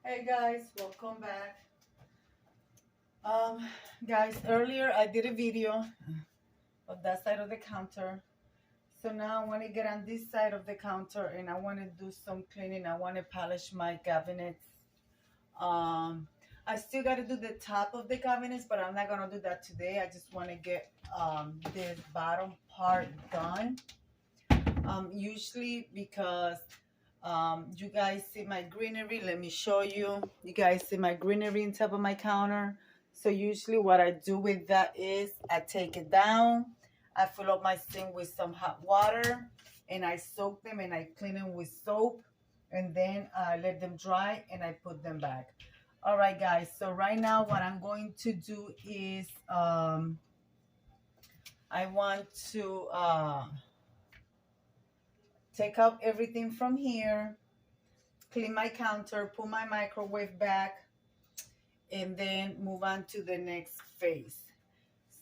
Hey guys, welcome back. Guys, earlier I did a video of that side of the counter. So now I want to get on this side of the counter and I want to do some cleaning. I want to polish my cabinets. I still got to do the top of the cabinets, but I'm not gonna do that today. I just want to get this bottom part done. Usually because you guys see my greenery. Let me show you. You guys see my greenery on top of my counter. So usually what I do with that is I take it down, I fill up my sink with some hot water, and I soak them and I clean them with soap, and then I let them dry and I put them back. All right, guys. So right now what I'm going to do is I want to take out everything from here, clean my counter, put my microwave back, and then move on to the next phase.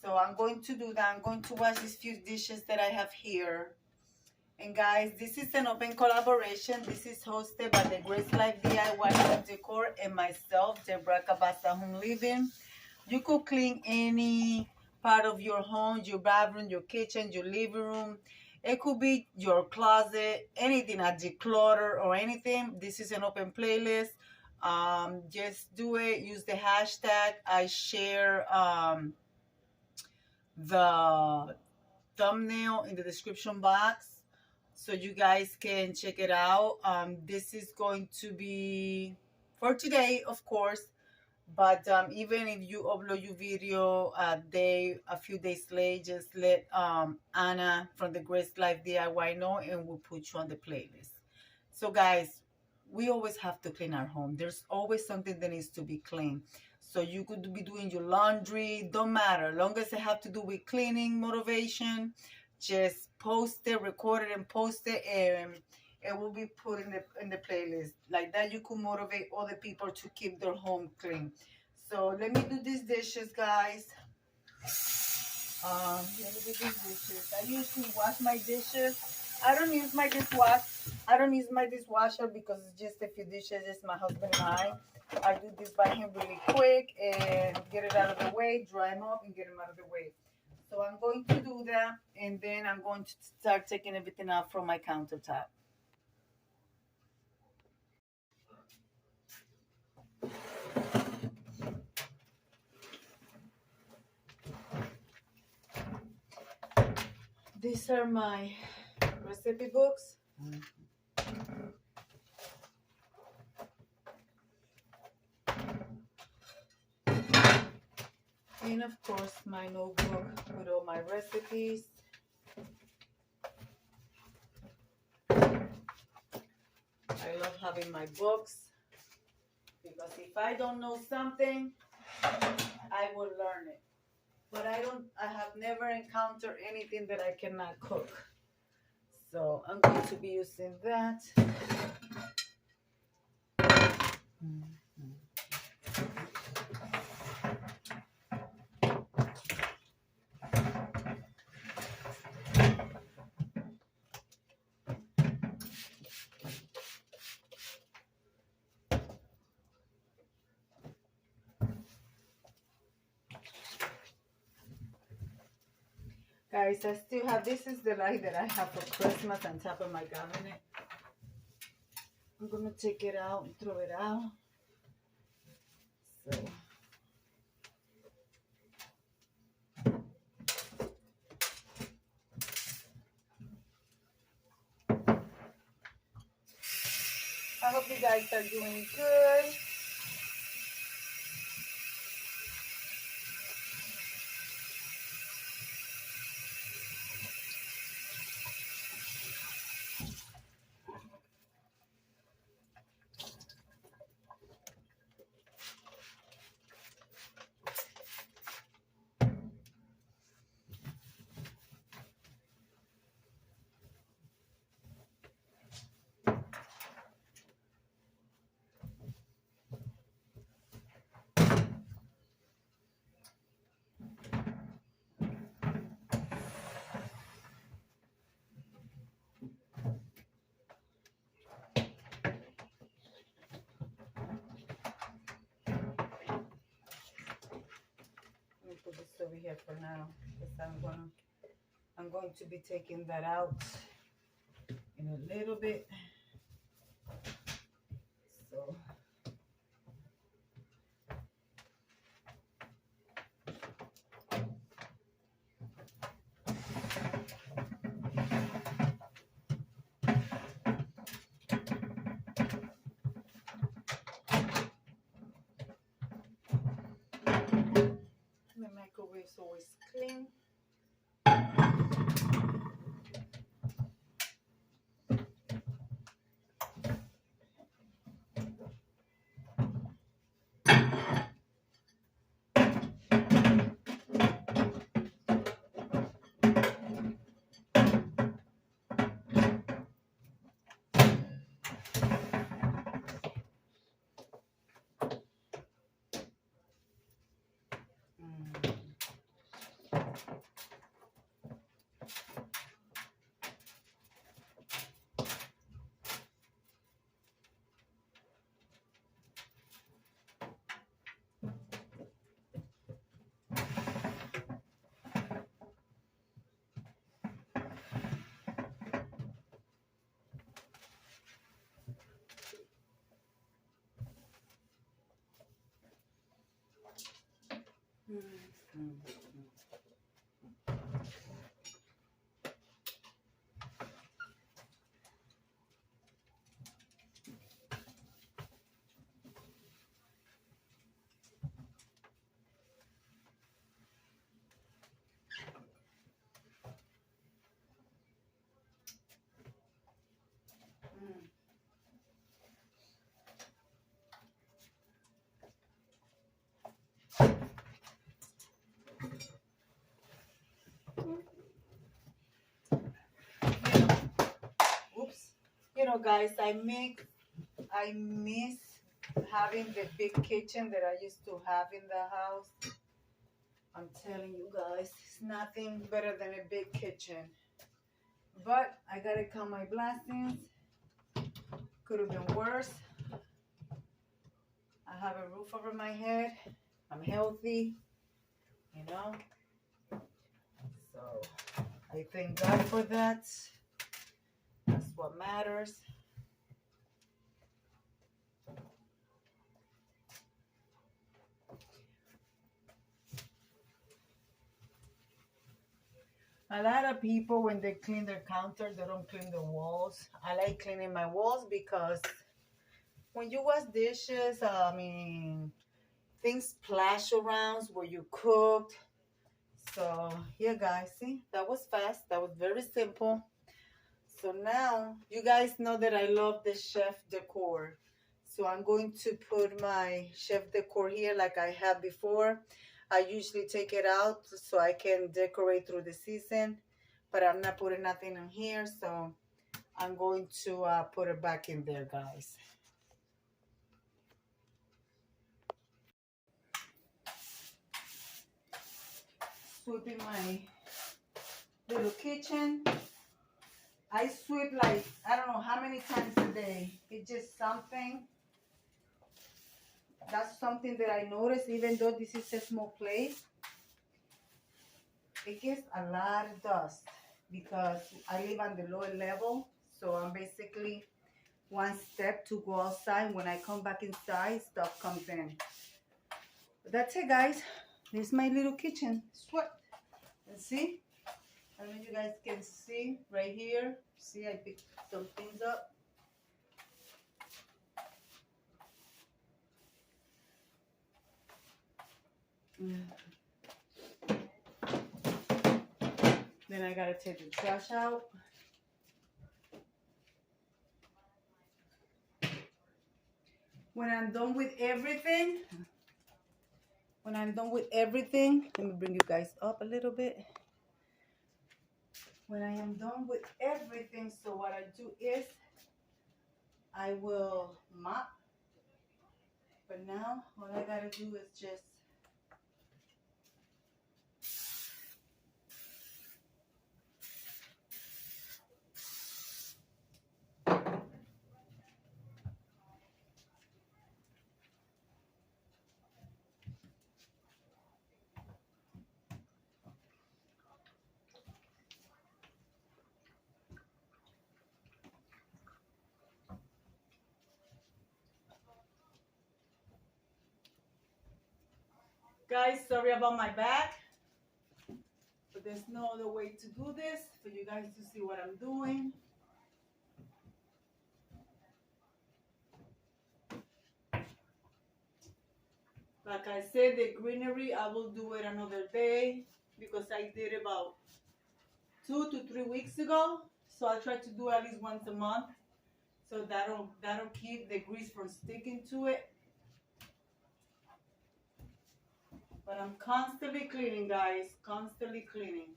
So I'm going to do that. I'm going to wash these few dishes that I have here. And guys, this is an open collaboration. This is hosted by the Grace Life DIY and Decor and myself, Deborah Cabassa Home Living. You could clean any part of your home, your bathroom, your kitchen, your living room. It could be your closet, anything, a declutter or anything. This is an open playlist. Just do it. Use the hashtag. I share the thumbnail in the description box so you guys can check it out. This is going to be for today, of course. But even if you upload your video a few days late, just let Anna from the Grace Life DIY know, and we'll put you on the playlist. So guys, we always have to clean our home. There's always something that needs to be cleaned. So you could be doing your laundry, don't matter. Long as it have to do with cleaning motivation, just post it, record it, and post it, and it will be put in the playlist. Like that, you could motivate other people to keep their home clean. So let me do these dishes, guys. Let me do these dishes. I usually wash my dishes. I don't use my dishwasher because it's just a few dishes. It's my husband and I. I do this by him really quick and get it out of the way, dry them up, and get them out of the way. So I'm going to do that, and then I'm going to start taking everything out from my countertop. These are my recipe books. And of course, my notebook with all my recipes. I love having my books because if I don't know something, I will learn it. But I have never encountered anything that I cannot cook. So I'm going to be using that. Guys, I still have, this is the light that I have for Christmas on top of my cabinet. I'm going to take it out and throw it out. So. I hope you guys are doing good. here for now because I'm going to be taking that out in a little bit. So the microwave is always clean. Oops. You know, guys, I miss having the big kitchen that I used to have in the house. I'm telling you guys, it's nothing better than a big kitchen. But I gotta count my blessings. Could have been worse. I have a roof over my head. I'm healthy, you know. So I thank God for that. That's what matters. A lot of people, when they clean their counter, they don't clean the walls. I like cleaning my walls because when you wash dishes, I mean, things splash around where you cooked. So, yeah, guys, see, that was fast. That was very simple. So now, you guys know that I love the chef decor. So I'm going to put my chef decor here like I have before. I usually take it out so I can decorate through the season, but I'm not putting nothing in here, so I'm going to put it back in there, guys. Sweeping my little kitchen. I sweep like, I don't know how many times a day. It's just something. That's something that I noticed, even though this is a small place. It gets a lot of dust because I live on the lower level. So I'm basically one step to go outside. When I come back inside, stuff comes in. But that's it, guys. This is my little kitchen. Swept. And see? I don't know if you guys can see right here. See, I picked some things up. Then I gotta take the trash out. When I'm done with everything, let me bring you guys up a little bit. When I am done with everything, so what I do is I will mop. But now, all I gotta do is just Guys, sorry about my back, but there's no other way to do this for you guys to see what I'm doing. Like I said, the greenery, I will do it another day because I did about 2 to 3 weeks ago. So I try to do at least once a month. So that'll keep the grease from sticking to it. But I'm constantly cleaning, guys. Constantly cleaning.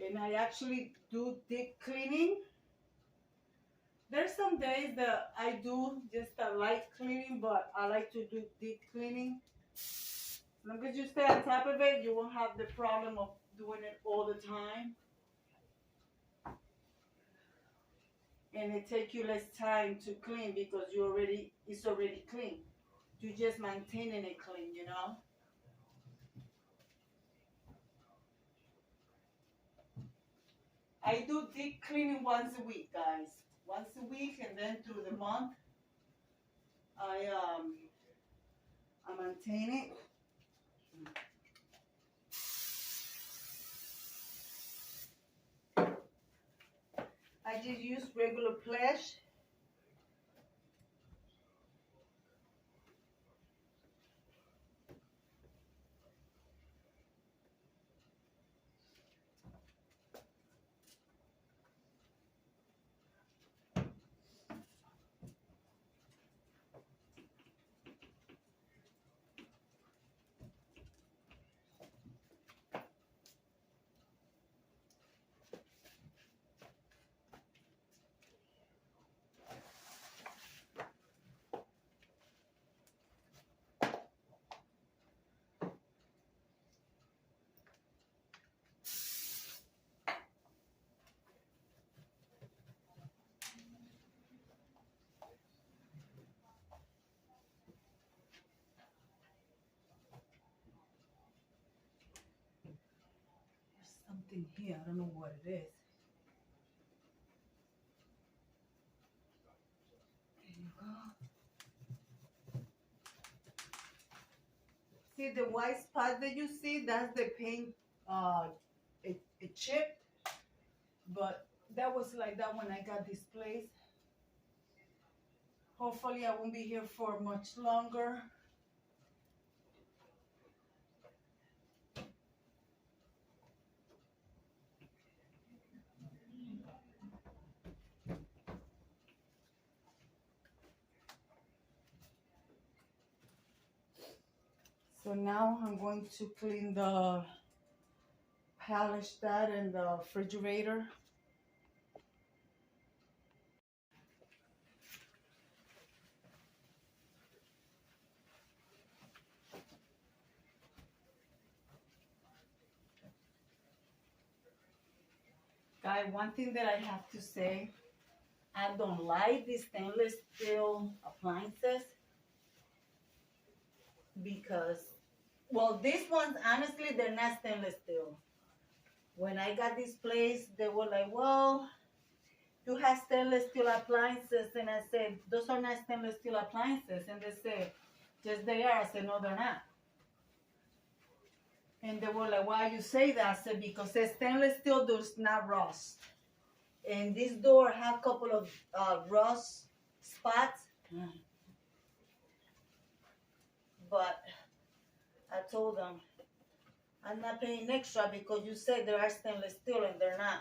And I actually do deep cleaning. There's some days that I do just a light cleaning, but I like to do deep cleaning. As long as you stay on top of it, you won't have the problem of doing it all the time. And it takes you less time to clean because it's already clean. You're just maintaining it clean, you know. I do deep cleaning once a week, guys. Once a week, and then through the month, I maintain it. I just use regular Flash. Something here, I don't know what it is. There you go. See the white spot that you see? That's the paint, it chipped, but that was like that when I got this place. Hopefully I won't be here for much longer. So now I'm going to clean the polish that and the refrigerator. Guys, one thing that I have to say, I don't like these stainless steel appliances because, well, these ones, honestly, they're not stainless steel. When I got this place, they were like, well, you have stainless steel appliances. And I said, those are not stainless steel appliances. And they said, yes, they are. I said, no, they're not. And they were like, why you say that? I said, because the stainless steel does not rust. And this door have a couple of rust spots. But I told them, I'm not paying extra because you said they are stainless steel and they're not.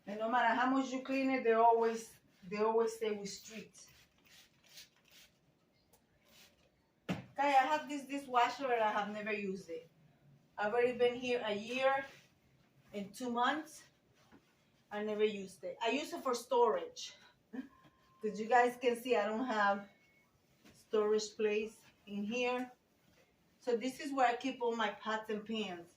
And no matter how much you clean it, they always stay with street. Okay, I have this dishwasher and I have never used it. I've already been here a year and 2 months. I never used it. I use it for storage. Because you guys can see I don't have storage place in here. So this is where I keep all my pots and pans.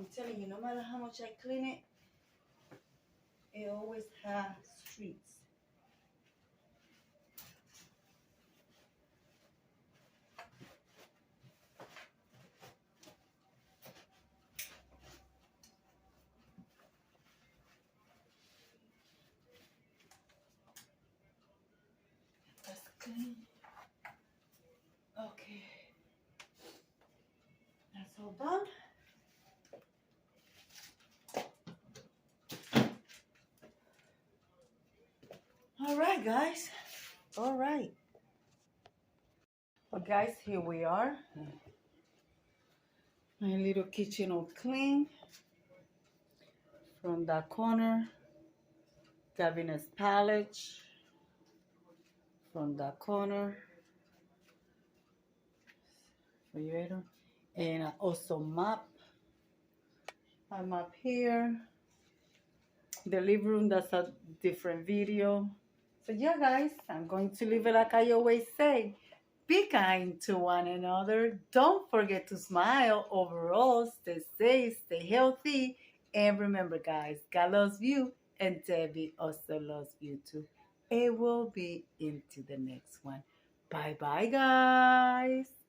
I'm telling you, no matter how much I clean it, it always has streaks. That's clean. Okay. That's all done. All right, guys. All right. Well, guys, here we are. My little kitchen all clean. From that corner, cabinet's palette. From that corner, refrigerator. And I also mop. I mop here. The living room, that's a different video. So yeah, guys, I'm going to leave it like I always say. Be kind to one another. Don't forget to smile. Overall, stay safe, stay healthy. And remember, guys, God loves you and Debbie also loves you too. It will be into the next one. Bye-bye, guys.